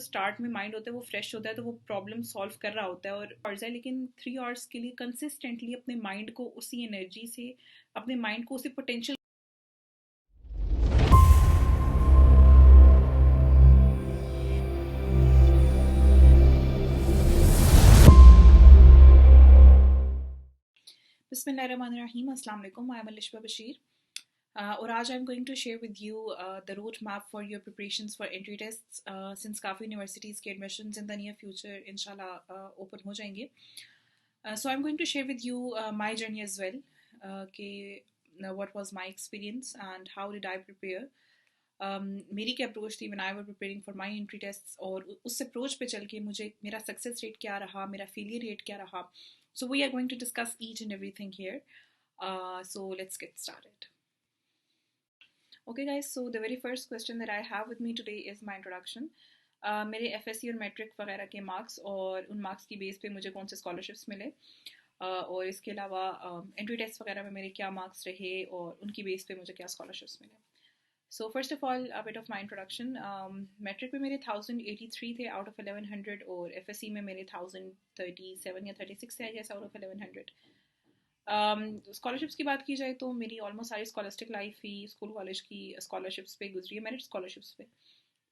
Start में mind होता है वो फ्रेश होता है तो वो प्रॉब्लम सॉल्व कर रहा होता है और आवर्स है, लेकिन 3 आवर्स के लिए कंसिस्टेंटली अपने माइंड को उसी एनर्जी से, अपने माइंड को उसी पोटेंशियल। बिस्मिल्लाहिर्रहमानिर्रहीम, अस्सलाम वालेकुम। आई एम अलिशबा बशीर और आज I am going to share with you the route map for your preparations for entry tests since काफ़ी यूनिवर्सिटीज़ के admissions in the near future इंशाल्लाह ओपन हो जाएंगे। So I am going to share with you my journey as well कि what was my experience and how did I prepare. मेरी क्या approach थी when I were preparing for my entry tests और उस approach पे चल के मुझे मेरा सक्सेस रेट क्या रहा, मेरा फेलियर रेट क्या रहा. So we are going to discuss each and everything here. So let's get started. Okay guys, so the very first question that I have with me today is my introduction. मेरे FSC और matric वगैरह के marks और उन marks की base पे मुझे कौन से स्कॉलरशिप्स मिले, और इसके अलावा एंट्री टेस्ट वगैरह में मेरे क्या मार्क्स रहे और उनकी बेस पे मुझे क्या स्कॉलरशिप्स मिले. So first of all a bit of my introduction. Matric में मेरे 1083 थे आउट ऑफ 1100 और FSC में मेरे 1037 या 36 थे I guess out of 1100. Scholarships की बात की जाए तो मेरी ऑलमोस्ट सारी स्कॉलस्टिक लाइफ ही स्कूल कॉलेज की स्कॉलरशिप्स पे गुजरी है, मेरिट स्कॉलरशिप्स पे.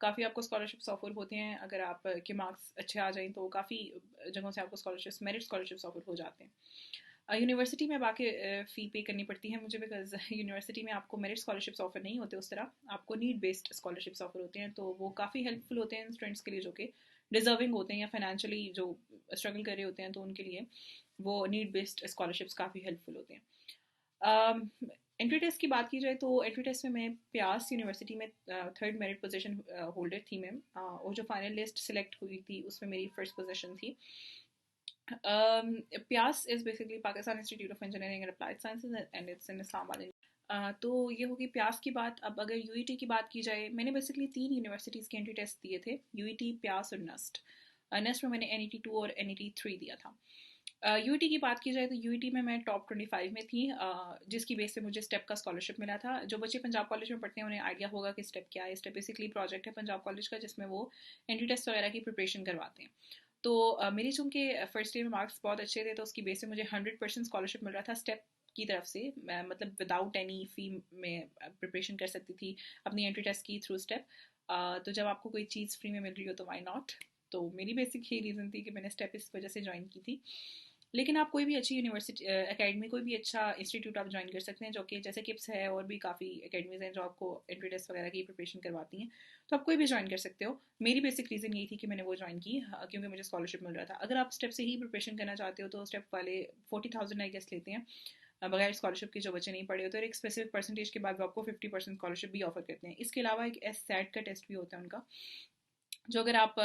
काफ़ी आपको स्कॉलरशिप्स ऑफर होते हैं, अगर आप के मार्क्स अच्छे आ जाएं तो काफ़ी जगहों से आपको स्कॉलरशिप्स मेरिट स्कॉलरशिप्स ऑफर हो जाते हैं. यूनिवर्सिटी में बाकी फ़ी पे करनी पड़ती है मुझे, बिकॉज यूनिवर्सिटी में आपको मेरिट स्कॉलरशिप्स ऑफर नहीं होते उस तरह, आपको नीड बेस्ड स्कॉलरशिप्स ऑफर होते हैं. तो वो काफ़ी हेल्पफुल होते हैं स्टूडेंट्स के लिए जो कि डिजर्विंग होते हैं या फाइनेंशियली जो स्ट्रगल कर रहे होते हैं, तो उनके लिए वो नीड बेस्ड स्कॉलरशिप्स काफ़ी हेल्पफुल होते हैं. एंट्री टेस्ट की बात की जाए तो एंट्री टेस्ट में मैं प्यास यूनिवर्सिटी में थर्ड मेरिट पोजीशन होल्डर थी मैं, और जो फाइनल लिस्ट सिलेक्ट हुई थी उसमें मेरी फर्स्ट पोजीशन थी. प्यास is basically Pakistan institute of engineering and applied sciences and it's in Islamabad. तो ये होगी प्यास की बात. अब अगर यूईटी की बात की जाए, मैंने बेसिकली 3 यूनिवर्सिटीज़ के एंट्री टेस्ट दिए थे, यूईटी, प्यास और नस्ट. नस्ट में मैंने NET 2 और NET 3 दिया था. यूईटी की बात की जाए तो यूईटी में मैं टॉप 25 में थी, जिसकी बेस पे मुझे स्टेप का स्कॉलरशिप मिला था. जो बच्चे पंजाब कॉलेज में पढ़ते हैं उन्हें आइडिया होगा कि स्टेप क्या है. स्टेप बेसिकली प्रोजेक्ट है पंजाब कॉलेज का जिसमें वो एंट्री टेस्ट वगैरह की प्रिपरेशन करवाते हैं. तो मेरी चूँकि फर्स्ट ईयर में मार्क्स बहुत अच्छे थे तो उसकी बेस पे मुझे 100% स्कॉलरशिप मिल रहा था स्टेप की तरफ से. मतलब विदाउट एनी फ़ी में प्रिपरेशन कर सकती थी अपनी एंट्री टेस्ट की थ्रू स्टेप. तो जब आपको कोई चीज़ फ्री में मिल रही हो तो वाई नॉट. तो मेरी बेसिक यही रीज़न थी कि मैंने स्टेप इस वजह से ज्वाइन की थी. लेकिन आप कोई भी अच्छी यूनिवर्सिटी एकेडमी, कोई भी अच्छा इंस्टीट्यूट आप ज्वाइन कर सकते हैं, जो कि जैसे किप्स है और भी काफ़ी एकेडमीज़ हैं जो आपको एंट्री टेस्ट वगैरह की प्रिपरेशन करवाती हैं. तो आप कोई भी ज्वाइन कर सकते हो. मेरी बेसिक रीज़न यही थी कि मैंने वो ज्वाइन की, क्योंकि मुझे स्कॉलरशिप मिल रहा था. अगर आप स्टेप से ही प्रिपरेशन करना चाहते हो तो स्टेप वाले 40,000 आई गेस लेते हैं बगैर स्कॉलरशिप के, जो बच्चे नहीं पढ़े होते, और एक स्पेसिफिक परसेंटेज के बाद वो आपको 50% स्कॉलरशिप भी ऑफर करते हैं. इसके अलावा एक SAT का टेस्ट भी होता है उनका, जो अगर आप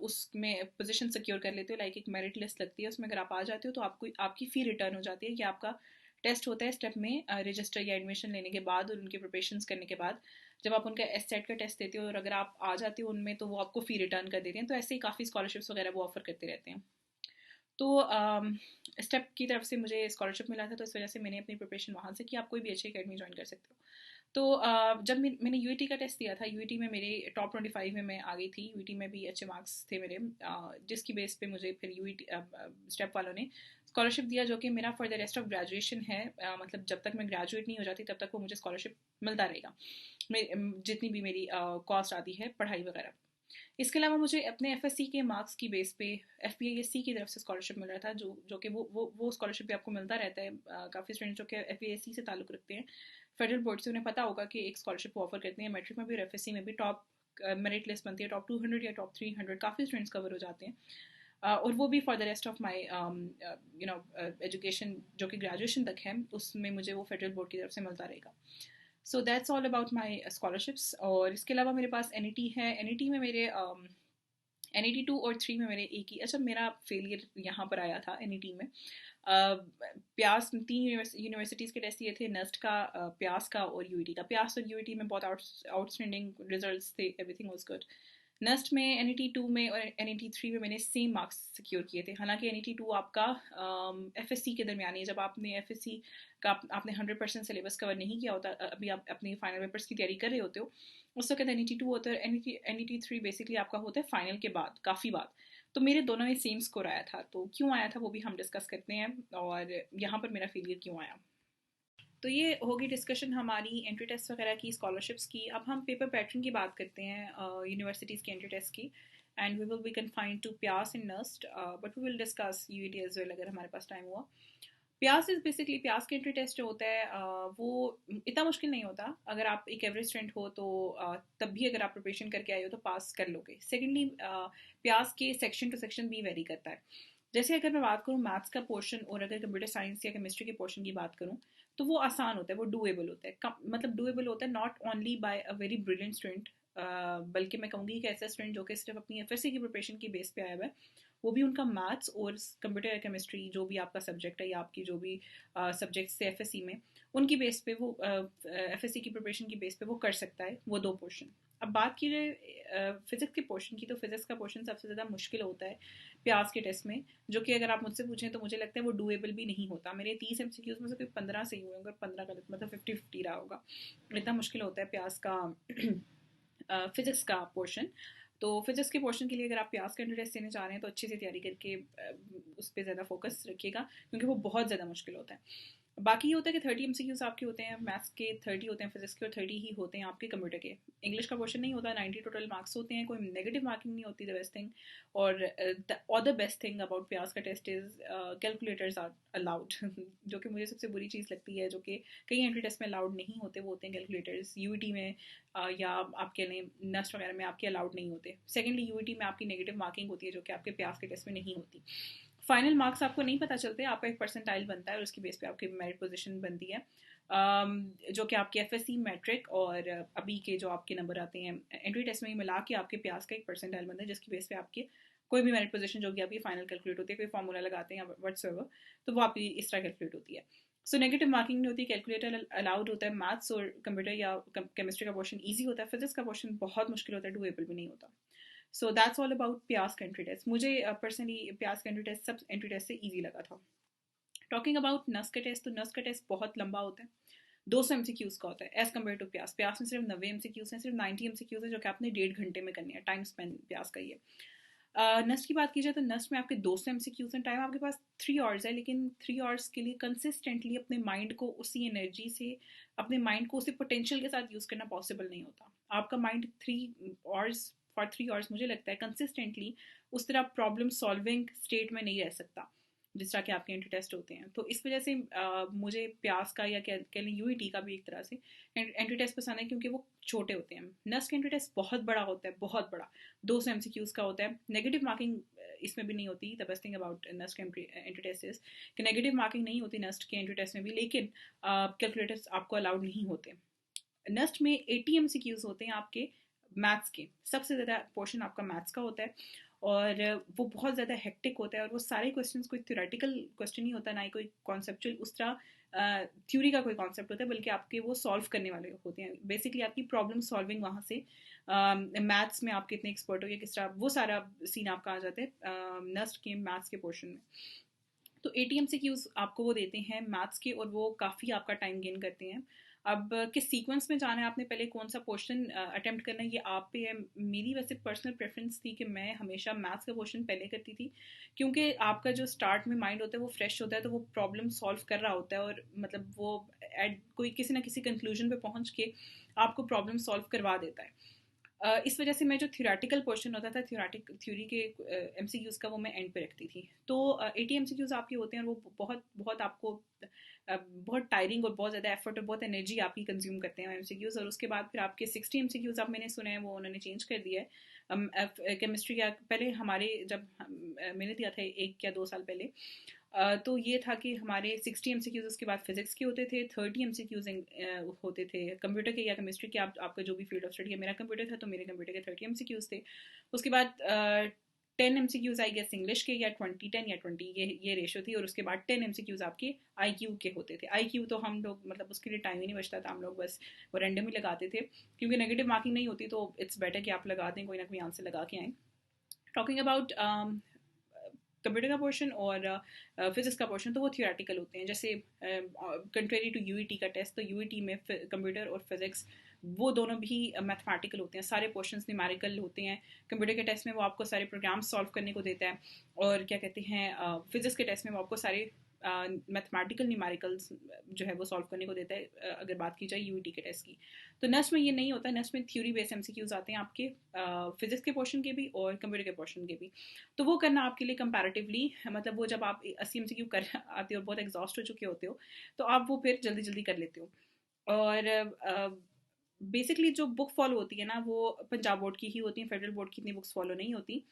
उसमें पोजीशन सिक्योर कर लेते हो, लाइक एक मेरिट लिस्ट लगती है, उसमें अगर आप आ जाते हो तो आपको आपकी फ़ी रिटर्न हो जाती है कि आपका टेस्ट होता है स्टेप में रजिस्टर या एडमिशन लेने के बाद और उनके प्रिपरेशंस करने के बाद. जब आप उनका SAT का टेस्ट देते हो और अगर आप आ जाते हो उनमें तो वो आपको फ़ी रिटर्न कर देते हैं. तो ऐसे ही काफ़ी स्कॉलरशिप्स वगैरह वो ऑफर करते रहते हैं. तो स्टेप की तरफ से मुझे स्कॉलरशिप मिला था तो इस वजह से मैंने अपनी प्रिपरेशन वहाँ से की. आप कोई भी अच्छी अकेडमी ज्वाइन कर सकते हो. तो जब मैंने यूईटी का टेस्ट दिया था, यूईटी में मेरे टॉप 25 में मैं आ गई थी. यूईटी में भी अच्छे मार्क्स थे मेरे, जिसकी बेस पे मुझे फिर यूईटी स्टेप वालों ने स्कॉलरशिप दिया, जो कि मेरा for the rest of graduation है. मतलब जब तक मैं ग्रेजुएट नहीं हो जाती तब तक वो मुझे स्कॉलरशिप मिलता रहेगा, जितनी भी मेरी कॉस्ट आती है पढ़ाई वगैरह. इसके अलावा मुझे अपने FSC के मार्क्स की बेस पे FPASC की तरफ से स्कॉलरशिप मिल रहा था, जो कि वो स्कॉलरशिप भी आपको मिलता रहता है. काफ़ी स्टूडेंट जो कि FPASC से ताल्लुक़ रखते हैं फेडरल बोर्ड से, उन्हें पता होगा कि एक स्कॉलरशिप ऑफर करते हैं. मैट्रिक में भी और FSC में भी टॉप मेरिट लिस्ट बनती है, टॉप 200 या टॉप 300 काफ़ी स्टूडेंट्स कवर हो जाते हैं. और वो भी for the rest of my education जो कि ग्रेजुएशन तक है, उसमें मुझे वो फेडरल बोर्ड की तरफ से मिलता रहेगा. So that's all about my scholarships. और इसके अलावा मेरे पास NET है. NET में मेरे NET 2 और 3 में मेरे एक ही, अच्छा मेरा फेलियर यहाँ पर आया था NET में. प्यास 3 यूनिवर्सिटीज़ के टेस्ट दिए थे, नस्ट का, प्यास का और यूईटी का. प्यास और यूईटी में बहुत आउटस्टैंडिंग रिजल्ट्स थे, एवरीथिंग वाज गुड. नेस्ट में NET 2 में और NET 3 में मैंने सेम मार्क्स सिक्योर किए थे। हालांकि NET 2 आपका FSC के दरमियान है, जब आपने FSC का आपने 100% सिलेबस कवर नहीं किया होता, अभी आप अपने फाइनल पेपर्स की तैयारी कर रहे होते हो, उस वक्त NET 2 होता है। NET 3 बेसिकली आपका होता है फाइनल के बाद, काफ़ी बाद। तो मेरे दोनों में सेम स्कोर आया था, तो क्यों आया था वो भी हम डिस्कस करते हैं, और यहाँ पर मेरा फेलियर क्यों आया। तो ये होगी डिस्कशन हमारी एंट्री टेस्ट वगैरह की, स्कॉलरशिप्स की। अब हम पेपर पैटर्न की बात करते हैं यूनिवर्सिटीज़ की एंट्री टेस्ट की। And we will be confined to PIEAS and NUST, but we will discuss UET as well अगर हमारे पास टाइम हुआ। प्यास इज बेसिकली, प्यास के एंट्री टेस्ट जो होता है वो इतना मुश्किल नहीं होता। अगर आप एक एवरेज स्टूडेंट हो तो तब भी अगर आप प्रिपरेशन करके आए हो तो पास कर लोगे। सेकेंडली, प्यास के सेक्शन टू सेक्शन भी वेरी करता है। जैसे अगर मैं बात करूँ मैथ्स का पोर्शन, और अगर कंप्यूटर साइंस या केमिस्ट्री के पोर्शन की बात करूँ, तो वो आसान होता है, वो डूएबल होता है। मतलब डूएबल होता है not only by a very brilliant student, बल्कि मैं कहूँगी कि ऐसा स्टूडेंट जो कि सिर्फ अपनी FSC की प्रिपरेशन की बेस पे आया हुआ है, वो भी उनका मैथ्स और कंप्यूटर या केमिस्ट्री जो भी आपका सब्जेक्ट है, या आपकी जो भी सब्जेक्ट्स थे FSC में, उनकी बेस पे वो FSC की प्रिपरेशन की बेस पे वो कर सकता है वो दो पोर्शन। अब बात की जाए फिजिक्स के पोर्शन की, तो फिजिक्स का पोर्शन सबसे ज़्यादा मुश्किल होता है प्यास के टेस्ट में, जो कि अगर आप मुझसे पूछें तो मुझे लगता है वो डूएबल भी नहीं होता। मेरे 30 MCQs में से कोई 15 सही हुए होंगे और 15 गलत, मतलब 50-50 रहा होगा। इतना मुश्किल होता है प्यास का फिजिक्स का पोर्शन। तो फिजिक्स के पोर्शन के लिए अगर आप प्यास का एंट्री टेस्ट देने जा रहे हैं तो अच्छे से तैयारी करके उस पर ज़्यादा फोकस रखिएगा, क्योंकि वो बहुत ज़्यादा मुश्किल होता है। बाकी ये होता है कि 30 MCQs आपके होते हैं मैथ्स के, 30 होते हैं फिजिक्स के, और 30 ही होते हैं आपके कंप्यूटर के। इंग्लिश का क्वेश्चन नहीं होता, 90 टोटल मार्क्स होते हैं, कोई नेगेटिव मार्किंग नहीं होती, द बेस्ट थिंग। और the best thing about PIEAS का test is calculators are allowed जो कि मुझे सबसे बुरी चीज़ लगती है, जो कि कई एंट्री टेस्ट में अलाउड नहीं होते, वो होते हैं कैलकुलेटर्स। UET में या आपके लिए नेस्ट वगैरह में आपके अलाउड नहीं होते। सेकेंडली, UET में आपकी नेगेटिव मार्किंग होती है, जो कि आपके प्यास के टेस्ट में नहीं होती। फाइनल मार्क्स आपको नहीं पता चलते, आपका एक परसेंटाइल बनता है और उसकी बेस पे आपकी मेरिट पोजीशन बनती है, जो कि आपके FSC मैट्रिक और अभी के जो आपके नंबर आते हैं एंट्री टेस्ट में ही मिला के आपके प्यास का एक परसेंटाइल बनता है, जिसकी बेस पे आपके कोई भी मेरिट पोजीशन जो कि आपकी फाइनल कैलकुलेट होती है, कोई फॉर्मूला लगाते हैं या व्हाट्सएवर, तो वो आपकी इस तरह कैलकुलेट होती है। सो नेगेटिव मार्किंग नहीं होती, कैलकुलेटर अलाउड होता है। मैथ्स और कंप्यूटर या केमिस्ट्री का पोर्शन ईजी होता है, फिजिक्स का पोर्शन बहुत मुश्किल होता है, डूएबल भी नहीं होता। So that's all about PIEAS का एंट्री टेस्ट। मुझे पर्सनली प्यास का एंट्री टेस्ट सब एंट्री टेस्ट से ईजी लगा था। टॉकिंग अबाउट नस का टेस्ट, तो नस का टेस्ट बहुत लंबा होता है, 200 MCQs का होता है एज कम्पेयर टू प्यास। प्यास में सिर्फ 90 MCQs हैं, सिर्फ 90 MCQs है, जो कि आपने 1.5 घंटे में करनी है। टाइम स्पेंड प्यास का ये। नस्ट की बात की जाए तो नस्ट में आपके 200 MCQs हैं, टाइम आपके पास 3 आवर्स है, लेकिन 3 आवर्स के लिए कंसिस्टेंटली अपने माइंड को उसी एनर्जी से, अपने माइंड को उसी पोटेंशियल के साथ यूज़ करना पॉसिबल नहीं होता। आपका माइंड 3 आवर्स मुझे लगता है कंसिस्टेंटली उस तरह प्रॉब्लम सॉल्विंग स्टेट में नहीं रह सकता जिस तरह के आपके एंट्री टेस्ट होते हैं। तो इस वजह से मुझे प्यास का या कह लें UET का भी एक तरह से एंट्री टेस्ट पसंद है, क्योंकि वो छोटे होते हैं। नस्ट का एंट्री टेस्ट बहुत बड़ा होता है, बहुत बड़ा, 200 MCQs का होता है। नेगेटिव मार्किंग इसमें भी नहीं होती। The best thing about NUST entry test is कि नेगेटिव मार्किंग नहीं होती नस्ट के एंट्री टेस्ट में भी, लेकिन कैलकुलेटर्स आपको अलाउड नहीं होते। नस्ट में 80 MCQs होते हैं आपके मैथ्स के, सबसे ज़्यादा पोर्शन आपका मैथ्स का होता है, और वो बहुत ज़्यादा हेक्टिक होता है, और वो सारे क्वेश्चंस कोई थ्योरेटिकल क्वेश्चन नहीं होता, ना ही कोई कॉन्सेप्चुअल उस तरह थ्योरी का कोई कॉन्सेप्ट होता है, बल्कि आपके वो सॉल्व करने वाले होते हैं। बेसिकली आपकी प्रॉब्लम सॉल्विंग वहाँ से, मैथ्स में आप कितने एक्सपर्ट हो या किस तरह, वो सारा सीन आपका आ जाता है नस्ट के मैथ्स के पोर्शन में। तो 80 MCQs आपको वो देते हैं मैथ्स के, और वो काफ़ी आपका टाइम गेन करते हैं। अब किस सीक्वेंस में जाना है, आपने पहले कौन सा क्वेश्चन अटेम्प्ट करना है, ये आप पे है। मेरी वैसे पर्सनल प्रेफरेंस थी कि मैं हमेशा मैथ्स का क्वेश्चन पहले करती थी, क्योंकि आपका जो स्टार्ट में माइंड होता है वो फ्रेश होता है, तो वो प्रॉब्लम सॉल्व कर रहा होता है, और मतलब वो एट कोई किसी ना किसी कंक्लूजन पे पहुंच के आपको प्रॉब्लम सॉल्व करवा देता है। इस वजह से मैं जो थ्योरेटिकल पोर्शन होता था, थ्योरी के MCQs का, वो मैं एंड पे रखती थी। तो 80 MCQs आपके होते हैं, और वो बहुत बहुत आपको बहुत टायरिंग और बहुत ज़्यादा एफर्ट और बहुत एनर्जी आपकी कंज्यूम करते हैं MCQs। और उसके बाद फिर आपके 60 MCQs आप मैंने सुने हैं वो उन्होंने चेंज कर दिया है। केमिस्ट्री का पहले हमारे जब मैंने दिया था 1 या 2 साल पहले, तो ये था कि हमारे 60 MCQs उसके बाद फिजिक्स के होते थे, 30 MCQs होते थे कंप्यूटर के या केमिस्ट्री के। आपका जो भी फील्ड ऑफ स्टडी है, मेरा कंप्यूटर था तो मेरे कंप्यूटर के 30 MCQs थे। उसके बाद 10 MCQs आई गेस इंग्लिश के, या 20-10 या 20, ये रेशो थी, और उसके बाद 10 MCQs आपके IQ के होते थे। IQ तो हम लोग मतलब उसके लिए टाइम ही नहीं बचता था, हम लोग बस वो रैंडम ही लगाते थे, क्योंकि नेगेटिव मार्किंग नहीं होती, तो इट्स बेटर कि आप लगा दें, कोई ना कोई आंसर लगा के आएँ। टॉकिंग अबाउट कंप्यूटर का पोर्शन और फिजिक्स का पोर्शन, तो वो थियोरेटिकल होते हैं। जैसे कंट्रेरी टू यूईटी का टेस्ट, तो यूईटी में कंप्यूटर और फिजिक्स वो दोनों भी मैथमेटिकल होते हैं, सारे पोर्शंस न्यूमेरिकल होते हैं। कंप्यूटर के टेस्ट में वो आपको सारे प्रोग्राम्स सॉल्व करने को देता है, और क्या कहते हैं फिजिक्स के टेस्ट में वो आपको सारे मैथमेटिकल न्यूमेरिकल्स जो है वो सॉल्व करने को देता है, अगर बात की जाए यूईटी के टेस्ट की। तो नेस्ट में ये नहीं होता, नेस्ट में थ्योरी बेस्ड एमसीक्यूज आते हैं आपके फिजिक्स के पोर्शन के भी और कंप्यूटर के पोर्शन के भी। तो वो करना आपके लिए कंपैरेटिवली, मतलब वो जब आप 80 MCQ कर आते हो और बहुत एग्जॉस्ट हो चुके होते हो, तो आप वो फिर जल्दी जल्दी कर लेते हो। और बेसिकली जो बुक फॉलो होती है ना, वो पंजाब बोर्ड की ही होती है, फेडरल बोर्ड की इतनी बुक्स फॉलो नहीं होती।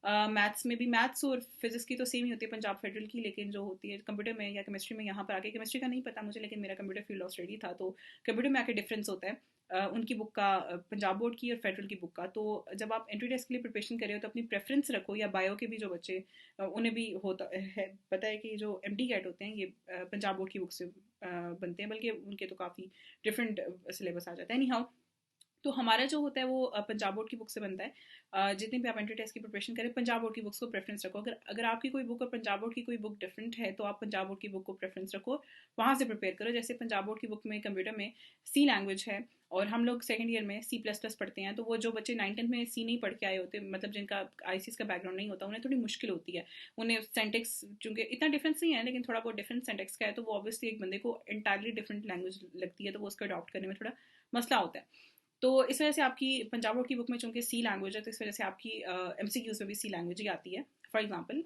मैथ्स में भी, मैथ्स और फिजिक्स की तो सेम ही होती है पंजाब फेडरल की, लेकिन जो होती है कंप्यूटर में या केमिस्ट्री में, यहाँ पर आके केमिस्ट्री का नहीं पता मुझे, लेकिन मेरा कंप्यूटर फील्ड ऑफ स्टडी था, तो कंप्यूटर में आके डिफरेंस होता है उनकी बुक का, पंजाब बोर्ड की और फेडरल की बुक का। तो जब आप एंट्री टेस्ट के लिए प्रिपरेशन कर रहे हो, तो अपनी प्रेफरेंस रखो, या बायो के भी जो बच्चे उन्हें भी होता है पता है कि जो MD कैट होते हैं ये पंजाब बोर्ड की बुक से बनते हैं, बल्कि उनके तो काफ़ी डिफरेंट सिलेबस आ जाता है। एनी हाउ, तो हमारा जो होता है वो पंजाब बोर्ड की बुक से बनता है। जितने भी आप एंट्री टेस्ट की प्रिपरेशन करें, पंजाब बोर्ड की बुक्स को प्रेफरेंस रखो। अगर अगर आपकी कोई बुक और पंजाब बोर्ड की कोई बुक डिफरेंट है, तो आप पंजाब बोर्ड की बुक को प्रेफरेंस रखो, वहाँ से प्रिपेयर करो। जैसे पंजाब बोर्ड की बुक में कंप्यूटर में सी लैंग्वेज है, और हम लोग सेकंड ईयर में C++ पढ़ते हैं, तो वो जो बच्चे 9th में सी नहीं पढ़ के आए होते, मतलब जिनका ICS का बैकग्राउंड नहीं होता, उन्हें थोड़ी मुश्किल होती है। उन्हें सेंटेक्स, चूंकि इतना डिफरेंस नहीं है लेकिन थोड़ा बहुत डिफरेंट सेंटेक्स का है, तो वो ऑब्वियसली एक बंदे को इंटायरली डिफरेंट लैंग्वेज लगती है, तो वो उसको अडॉप्ट करने में थोड़ा मसला होता है। तो इस वजह से आपकी पंजाब बोर्ड की बुक में चूंकि सी लैंग्वेज है, तो इस वजह से आपकी MCQs में भी सी लैंग्वेज ही आती है। फॉर एग्जांपल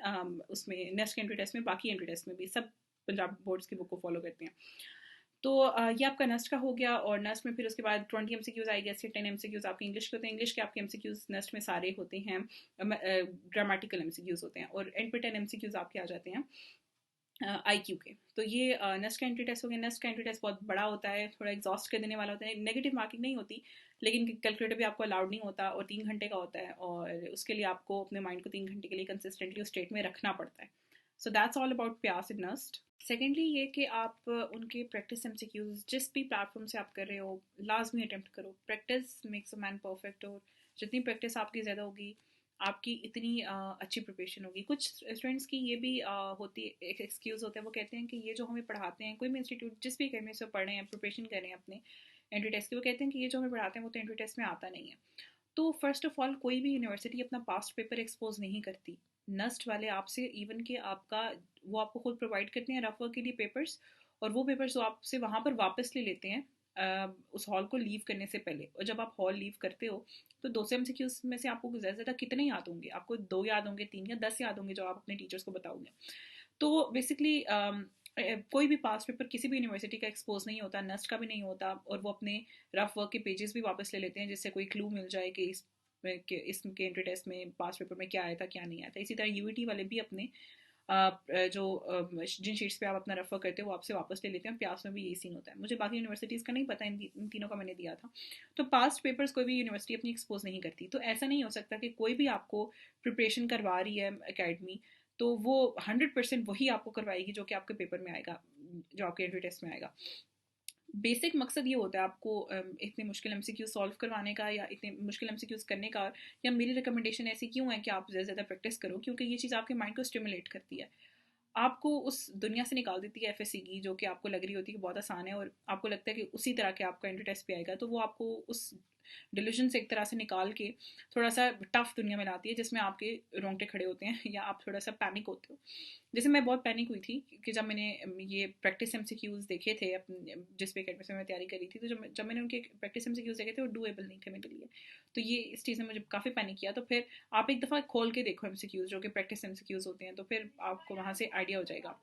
उसमें नेक्स्ट एंट्री टेस्ट में, बाकी एंट्री टेस्ट में भी सब पंजाब बोर्ड्स की बुक को फॉलो करते हैं। तो ये आपका नेस्ट का हो गया, और नेस्ट में फिर उसके बाद 20 MCQs आई गेस, 10 MCQs आपके इंग्लिश के होते हैं। इंग्लिश के आपके MCQs नेस्ट में सारे होते हैं, ग्रामेटिकल MCQs होते हैं, और एंड पे 10 MCQs आपके आ जाते हैं IQ के। तो ये नेस्ट का एंट्री टेस्ट हो गया। नेस्ट का एंट्री टेस्ट बहुत बड़ा होता है, थोड़ा एग्जॉस्ट कर देने वाला होता है, नेगेटिव मार्किंग नहीं होती, लेकिन कैलकुलेटर भी आपको अलाउड नहीं होता, और 3 घंटे का होता है, और उसके लिए आपको अपने माइंड को 3 घंटे के लिए कंसिस्टेंटली उस स्टेट में रखना पड़ता है। सो दैट्स ऑल अबाउट प्यास इन नस्ट। सेकेंडली ये कि आप उनके प्रैक्टिस MCQs जिस भी प्लेटफॉर्म से आप कर रहे हो, लाजमी अटेम्प्ट करो। Practice makes a man perfect, और जितनी प्रैक्टिस आपकी ज़्यादा होगी, आपकी इतनी अच्छी प्रिपरेशन होगी। कुछ स्टूडेंट्स की ये भी होती एक एक्सक्यूज़ होता है, वो कहते हैं कि ये जो हमें पढ़ाते हैं, कोई भी इंस्टीट्यूट जिस भी अकेडमी से पढ़ रहे हैं, प्रिपरेशन कर रहे हैं अपने एंट्री टेस्ट की, वो कहते हैं कि ये जो हमें पढ़ाते हैं वो तो एंट्री टेस्ट में आता नहीं है। तो फर्स्ट ऑफ ऑल, कोई भी यूनिवर्सिटी अपना पास्ट पेपर एक्सपोज नहीं करती। नस्ट वाले आपसे इवन के आपका, वो आपको खुद प्रोवाइड करते हैं रफ वर्क के लिए पेपर्स, और वो पेपर्स वो आपसे वहाँ पर वापस ले लेते हैं उस हॉल को लीव करने से पहले। और जब आप हॉल लीव करते हो, तो 200 MCQs में से आपको ज़्यादा से ज़्यादा कितने याद होंगे? आपको 2 याद होंगे, 3 या 10 याद होंगे, जो आप अपने टीचर्स को बताओगे। तो बेसिकली कोई भी पास पेपर किसी भी यूनिवर्सिटी का एक्सपोज नहीं होता, नस्ट का भी नहीं होता, और वो अपने रफ वर्क के पेजेस भी वापस ले लेते हैं, जिससे कोई क्लू मिल जाए कि इसके एंट्री टेस्ट में पास पेपर में क्या आया था क्या नहीं आया था। इसी तरह यूईटी वाले भी अपने जो जिन शीट्स पे आप अपना रेफर करते हो वो आपसे वापस ले लेते हैं। प्यास में भी यही सीन होता है। मुझे बाकी यूनिवर्सिटीज़ का नहीं पता, इन तीनों का मैंने दिया था। तो पास्ट पेपर्स कोई भी यूनिवर्सिटी अपनी एक्सपोज नहीं करती। तो ऐसा नहीं हो सकता कि कोई भी आपको प्रिपरेशन करवा रही है अकेडमी, तो वो 100% वही आपको करवाएगी जो कि आपके पेपर में आएगा, जो आपके एंट्री टेस्ट में आएगा। बेसिक मकसद ये होता है आपको इतने मुश्किल MCQ सॉल्व करवाने का, या इतने मुश्किल MCQs करने का। या मेरी रिकमेंडेशन ऐसी क्यों है कि आप ज़्यादा से ज़्यादा प्रैक्टिस करो, क्योंकि ये चीज़ आपके माइंड को स्टिमुलेट करती है, आपको उस दुनिया से निकाल देती है FSC की, जो कि आपको लग रही होती है कि बहुत आसान है, और आपको लगता है कि उसी तरह के आपका एंट्री टेस्ट पे आएगा। तो वो आपको उस डिल्यूजन से एक तरह से निकाल के थोड़ा सा टफ दुनिया में लाती है, जिसमें आपके रोंगटे खड़े होते हैं, या आप थोड़ा सा पैनिक होते हो। जैसे मैं बहुत पैनिक हुई थी कि जब मैंने ये प्रैक्टिस MCQs देखे थे अपने, जिस पे अकेडमी से मैं तैयारी करी थी, तो जब मैंने उनके प्रैक्टिस MCQs देखे थे, वो डूएबल नहीं थे मेरे लिए। तो ये इस चीज़ ने मुझे काफ़ी पैनिक किया। तो फिर आप एक दफ़ा खोल के देखो MCQs, जो कि प्रैक्टिस MCQs होते हैं, तो फिर आपको वहाँ से आइडिया हो जाएगा।